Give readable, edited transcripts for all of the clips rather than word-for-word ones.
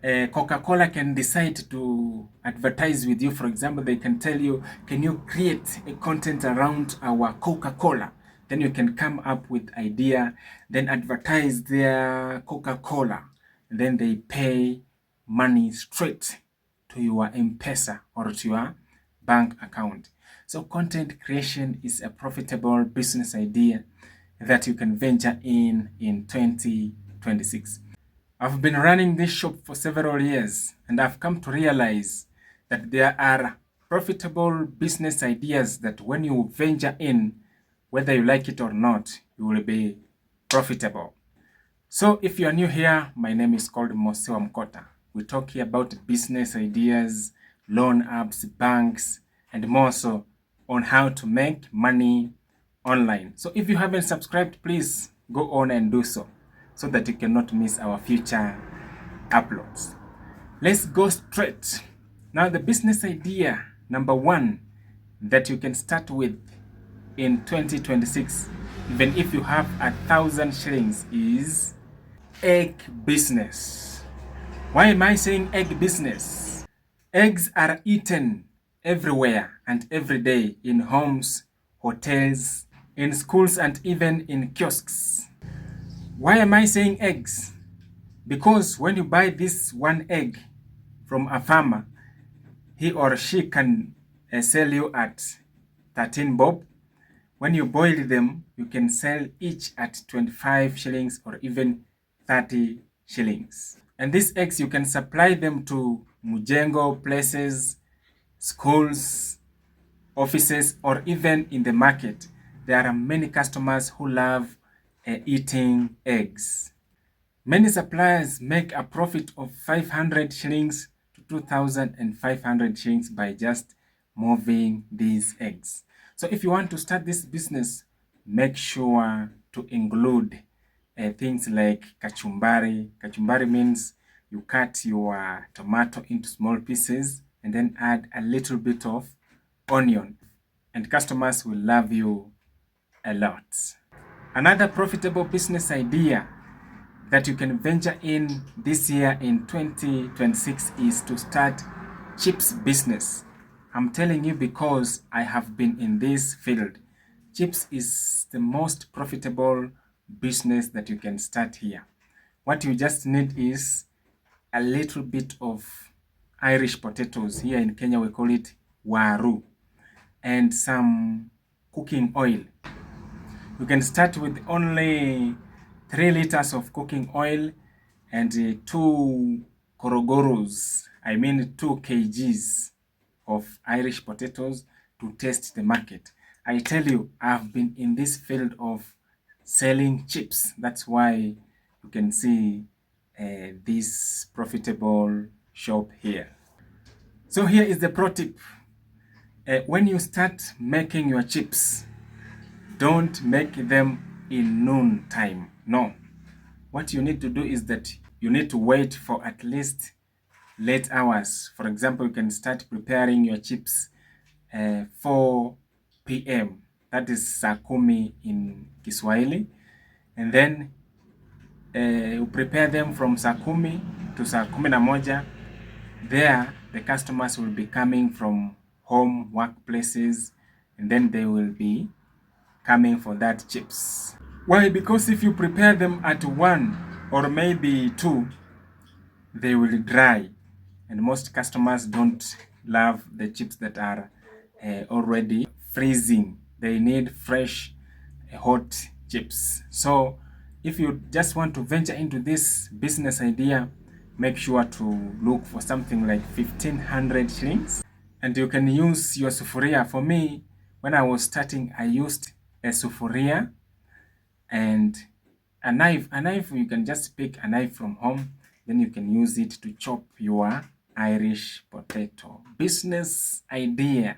Coca-Cola can decide to advertise with you. For example, they can tell you, can you create a content around our Coca-Cola? Then you can come up with idea, then advertise their Coca-Cola. Then they pay money straight to your M-Pesa or to your bank account. So content creation is a profitable business idea that you can venture in 2026. I've been running this shop for several years, and I've come to realize that there are profitable business ideas that when you venture in, whether you like it or not, you will be profitable. So if you are new here, my name is called Mosewa Mkota. We talk here about business ideas, loan apps, banks, and more so on how to make money online. So if you haven't subscribed, please go on and do so that you cannot miss our future uploads. Let's go straight. Now the business idea number one that you can start with in 2026, even if you have 1,000 shillings, is egg business. Why am I saying egg business? Eggs are eaten everywhere and every day in homes, hotels, in schools, and even in kiosks. Why am I saying eggs? Because when you buy this one egg from a farmer, he or she can sell you at 13 bob. When you boil them, you can sell each at 25 shillings or even 30 shillings. And these eggs, you can supply them to mujengo places, schools, offices, or even in the market. There are many customers who love eating eggs. Many suppliers make a profit of 500 shillings to 2,500 shillings by just moving these eggs. So if you want to start this business, make sure to include things like kachumbari. Kachumbari means you cut your tomato into small pieces and then add a little bit of onion, and customers will love you a lot. Another profitable business idea that you can venture in this year in 2026 is to start chips business. I'm telling you because I have been in this field. Chips is the most profitable business that you can start here. What you just need is a little bit of Irish potatoes. Here in Kenya we call it waru, and some cooking oil. You can start with only 3 liters of cooking oil and 2 korogoros, 2 kgs of Irish potatoes to test the market. I tell you, I've been in this field of selling chips. That's why you can see this profitable shop here. So here is the pro tip. When you start making your chips, don't make them in noon time. No. What you need to do is that you need to wait for at least late hours. For example, you can start preparing your chips 4 p.m. That is saa kumi in Kiswahili. And then you prepare them from saa kumi to saa kumi na moja. There, the customers will be coming from home, workplaces, and then they will be coming for that chips. Why? Because if you prepare them at 1 or maybe 2, they will dry, and most customers don't love the chips that are already freezing. They need fresh, hot chips. So if you just want to venture into this business idea, make sure to look for something like 1,500 shillings, and you can use your sufuria. For me, when I was starting, I used a sufuria and a knife. A knife, you can just pick a knife from home, then you can use it to chop your Irish potato. Business idea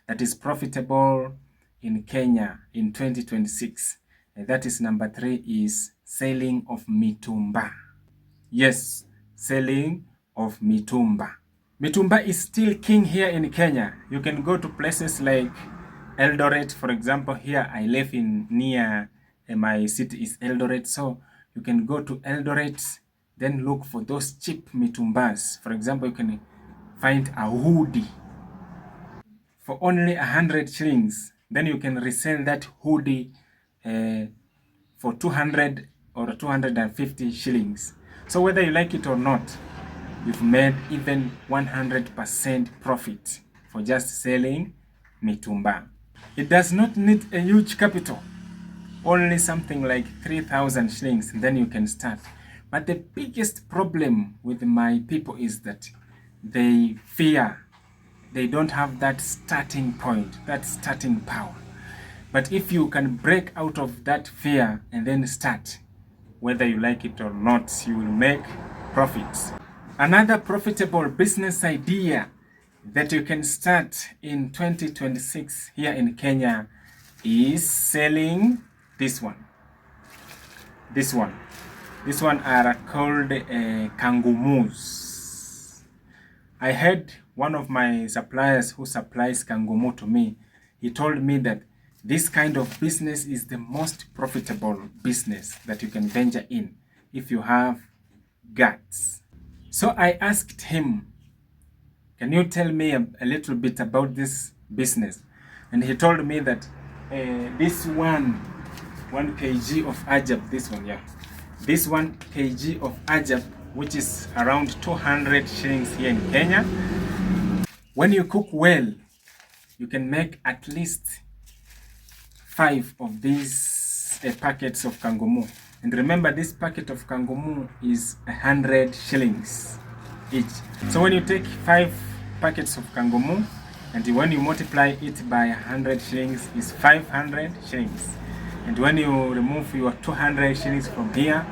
that is profitable in Kenya in 2026. And that is number 3, is selling of mitumba. Yes, selling of mitumba. Mitumba is still king here in Kenya. You can go to places like Eldoret, for example. Here I live in near my city is Eldoret, so you can go to Eldoret then look for those cheap mitumbas. For example, you can find a hoodie for only 100 shillings. Then you can resell that hoodie for 200 or 250 shillings. So whether you like it or not, you've made even 100% profit for just selling mitumba. It does not need a huge capital, only something like 3,000 shillings, then you can start. But the biggest problem with my people is that they fear. They don't have that starting point, that starting power. But if you can break out of that fear and then start, whether you like it or not, you will make profits. Another profitable business idea that you can start in 2026 here in Kenya is selling this one. This one are called Kangumus. I had one of my suppliers who supplies Kangumu to me. He told me that this kind of business is the most profitable business that you can venture in if you have guts. So I asked him, can you tell me a little bit about this business? And he told me that this 1 kg of ajab, this one, yeah. This 1 kg of ajab, which is around 200 shillings here in Kenya. When you cook well, you can make at least 5 of these packets of Kangumu. And remember, this packet of Kangumu is 100 shillings each. So when you take 5 packets of Kangumu and when you multiply it by 100 shillings is 500 shillings. And when you remove your 200 shillings from here,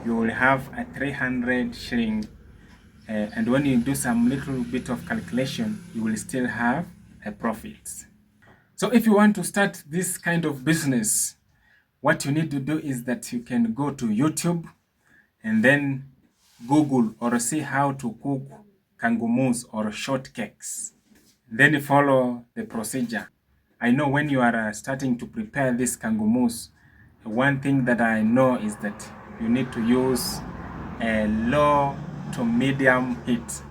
you will have a 300 shilling. And when you do some little bit of calculation, you will still have a profit. So if you want to start this kind of business, what you need to do is that you can go to YouTube and then Google or see how to cook kangumus or shortcakes. Then follow the procedure. I know when you are starting to prepare this kangumus, one thing that I know is that you need to use a low to medium heat.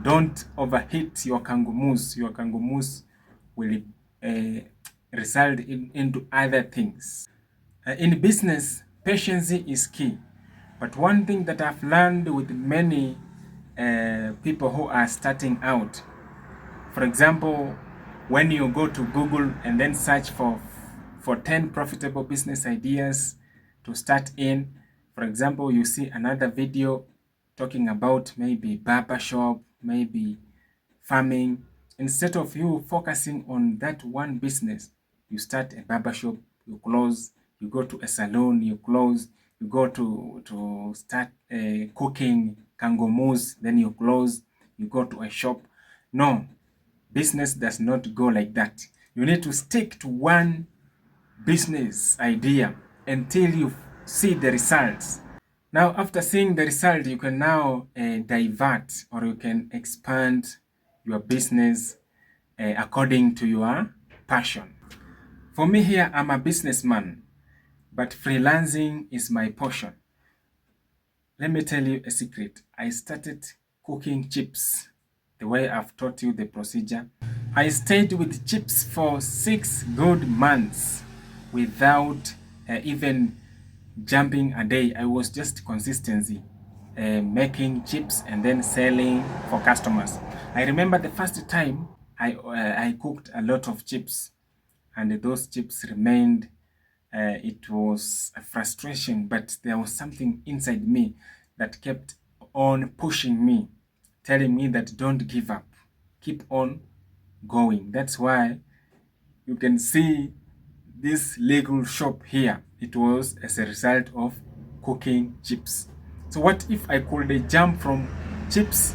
Don't overheat your kangumus. Your kangumus will result into other things. In business, patience is key. But one thing that I've learned with many people who are starting out, for example, when you go to Google and then search for 10 profitable business ideas to start in, for example, you see another video talking about maybe barber shop, maybe farming. Instead of you focusing on that one business, you start a barber shop, you close, you go to a salon, you close, you go to start cooking kangumus, then you close, you go to a shop. No, business does not go like that. You need to stick to one business idea until you see the results. Now, after seeing the result, you can now divert or you can expand your business according to your passion. For me here, I'm a businessman, but freelancing is my portion. Let me tell you a secret. I started cooking chips the way I've taught you the procedure. I stayed with chips for 6 good months without even jumping a day. I was just consistency, making chips and then selling for customers. I remember the first time I cooked a lot of chips and those chips remained. It was a frustration, but there was something inside me that kept on pushing me, telling me that don't give up, keep on going. That's why you can see this legal shop here. It was as a result of cooking chips. So what if I could jump from chips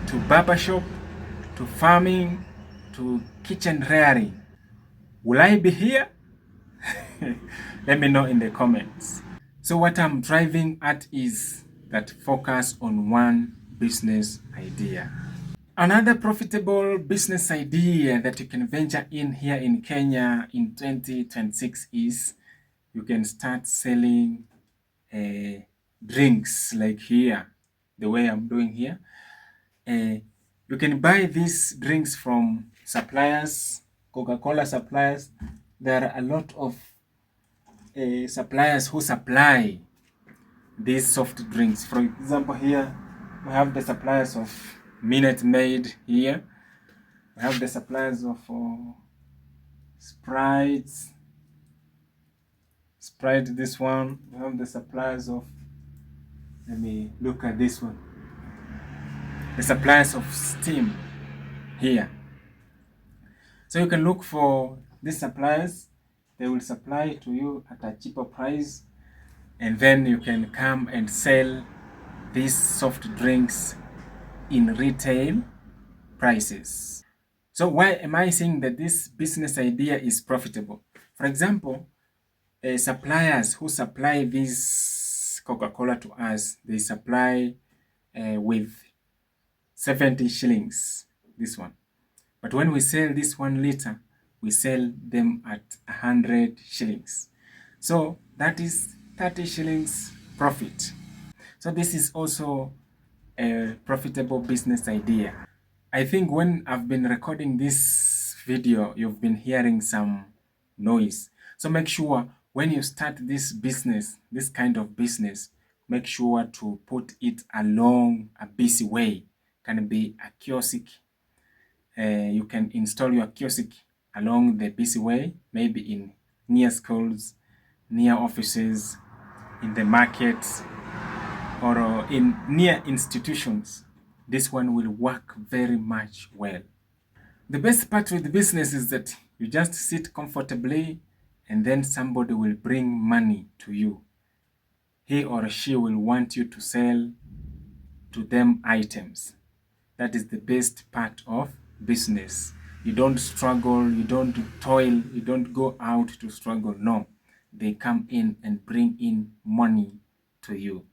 to barbershop to farming to kitchen rearing? Will I be here? Let me know in the comments. So what I'm driving at is that focus on one business idea. Another profitable business idea that you can venture in here in Kenya in 2026 is you can start selling drinks like here, the way I'm doing here. You can buy these drinks from suppliers, Coca-Cola suppliers. There are a lot of suppliers who supply these soft drinks. For example, here we have the suppliers of Minute Maid here. We have the suppliers of Sprite, this one. We have the suppliers of, let me look at this one. The suppliers of Steam here. So you can look for these suppliers. They will supply to you at a cheaper price, and then you can come and sell these soft drinks in retail prices. So why am I saying that this business idea is profitable? For example, suppliers who supply this Coca-Cola to us, they supply with 70 shillings, this one. But when we sell this 1 liter, we sell them at 100 shillings. So that is 30 shillings profit. So this is also a profitable business idea. I think when I've been recording this video, you've been hearing some noise. So make sure when you start this business, this kind of business, make sure to put it along a busy way. Can be a kiosk. You can install your kiosk along the busy way, maybe in near schools, near offices, in the markets, or in near institutions. This one will work very much well. The best part with business is that you just sit comfortably and then somebody will bring money to you. He or she will want you to sell to them items. That is the best part of business. You don't struggle, you don't toil, you don't go out to struggle. No, they come in and bring in money to you.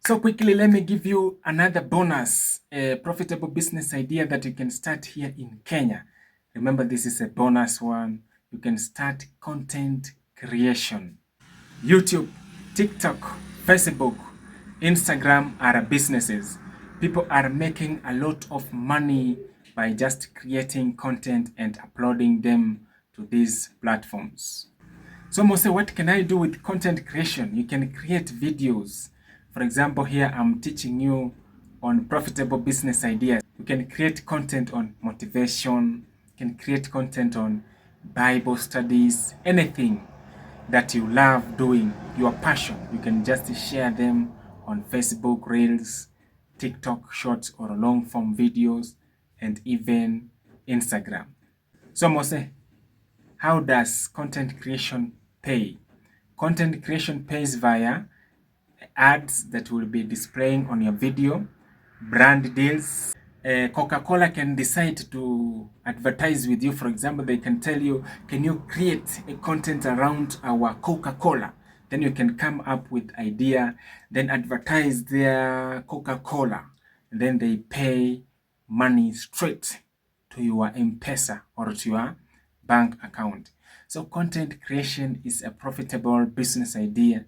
So quickly, let me give you another bonus, a profitable business idea that you can start here in Kenya. Remember, this is a bonus one. You can start content creation. YouTube, TikTok, Facebook, Instagram are businesses. People are making a lot of money by just creating content and uploading them to these platforms. Someone say, what can I do with content creation? You can create videos. For example, here I'm teaching you on profitable business ideas. You can create content on motivation, you can create content on Bible studies, anything that you love doing, your passion. You can just share them on Facebook Reels, TikTok Shorts, or long form videos, and even Instagram. Someone say, how does content creation pay? Content creation pays via ads that will be displaying on your video, brand deals. Coca-Cola can decide to advertise with you. For example, they can tell you, can you create a content around our Coca-Cola? Then you can come up with idea, then advertise their Coca-Cola. Then they pay money straight to your M-Pesa or to your bank account. So content creation is a profitable business idea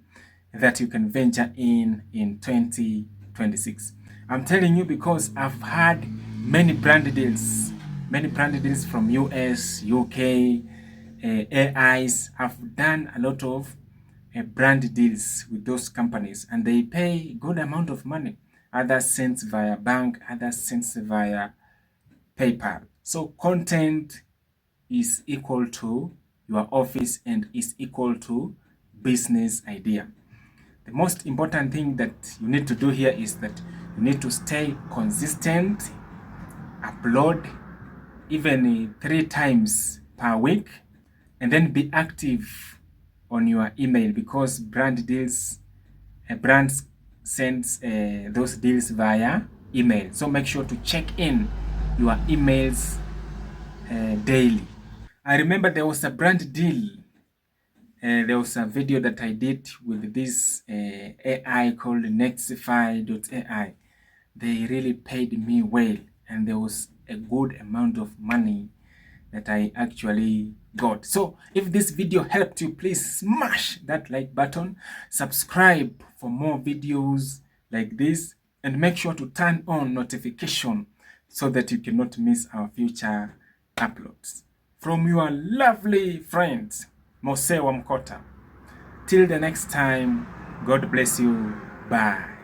that you can venture in 2026. I'm telling you because I've had many brand deals from US, UK, AIs. Have done a lot of brand deals with those companies, and they pay good amount of money. Others sent via bank, others sent via PayPal. So content is equal to your office and is equal to business idea. The most important thing that you need to do here is that you need to stay consistent, upload even 3 times per week, and then be active on your email because brands sends those deals via email. So make sure to check in your emails daily. I remember there was a brand deal. There was a video that I did with this AI called Nexify.ai. They really paid me well, and there was a good amount of money that I actually got. So if this video helped you, please smash that like button, subscribe for more videos like this, and make sure to turn on notification so that you cannot miss our future uploads. From your lovely friend, Mose Wamkota. Till the next time, God bless you. Bye.